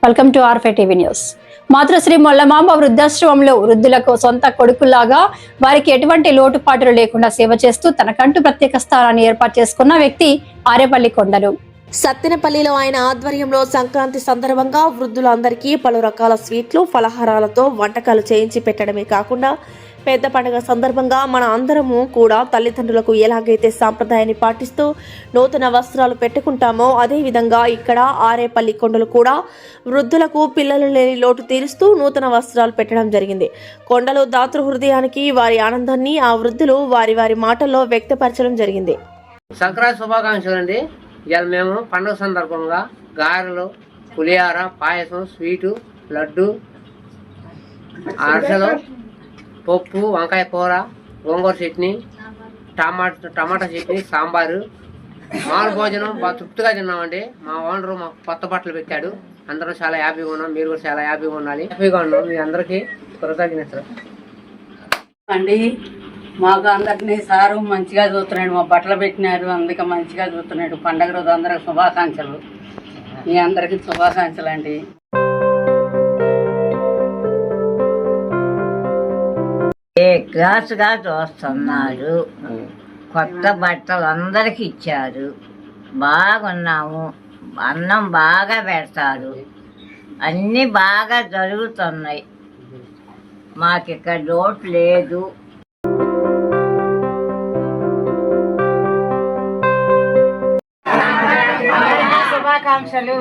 Welcome to ఆర్ఫై TV news. Matrusri Mollamamba వృద్ధాశ్రమంలో వృద్ధులకు సొంత కొడుకులాగా వారికి ఎటువంటి లోటుపాటులు లేకుండా సేవ చేస్తూ తనకంటూ ప్రత్యేక స్థానాన్ని ఏర్పాటు చేసుకున్న వ్యక్తి ఆరేపల్లి కొండలు. సత్తెనపల్లిలో ఆయన ఆధ్వర్యంలో సంక్రాంతి సందర్భంగా వృద్ధులందరికీ పలు రకాల స్వీట్లు, ఫలహారాలతో వంటకాలు చేయించి పెట్టడమే కాకుండా పెద్ద పండుగ సందర్భంగా మన అందరము కూడా తల్లిదండ్రులకు ఎలాగైతే సాంప్రదాయాన్ని పాటిస్తూ నూతన వస్త్రాలు పెట్టుకుంటామో అదేవిధంగా ఇక్కడ ఆరేపల్లి కొండలు కూడా వృద్ధులకు పిల్లలు లేని లోటు తీరుస్తూ నూతన వస్త్రాలు పెట్టడం జరిగింది. కొండలు దాతృ హృదయానికి వారి ఆనందాన్ని ఆ వృద్ధులు వారి వారి మాటల్లో వ్యక్తపరచడం జరిగింది. సంక్రాంతి శుభాకాంక్షలు అండి. ఇవాళ మేము పండుగ సందర్భంగా గారెలు, పులిహార, పాయసం, స్వీటు, లడ్డు, అరసలు, పప్పు, వంకాయ కూర, గోంగూర చట్నీ, టమాటా చట్నీ, సాంబారు, మామూలు భోజనం బాగా తృప్తిగా తిన్నామండి. మా ఓనరు మాకు కొత్త బట్టలు పెట్టాడు. అందరం చాలా హ్యాపీగా ఉన్నాం. మీరు కూడా చాలా హ్యాపీగా ఉండాలి. హ్యాపీగా ఉన్నాం. మీ అందరికీ కృతజ్ఞతలు అండి. మాకు అందరినీ సారు మంచిగా చూస్తున్నాడు, మా బట్టలు పెట్టినారు, అందుకే మంచిగా చూస్తున్నాడు. పండగ రోజు అందరికి శుభాకాంక్షలు. మీ అందరికీ శుభాకాంక్షలు అండి. క్లాస్గా చూస్తున్నారు. కొత్త బట్టలు అందరికి ఇచ్చారు. బాగున్నాము. అన్నం బాగా పెడతారు. అన్నీ బాగా జరుగుతున్నాయి. మాకు ఇక్కడ లోటు లేదు. శుభాకాంక్షలు.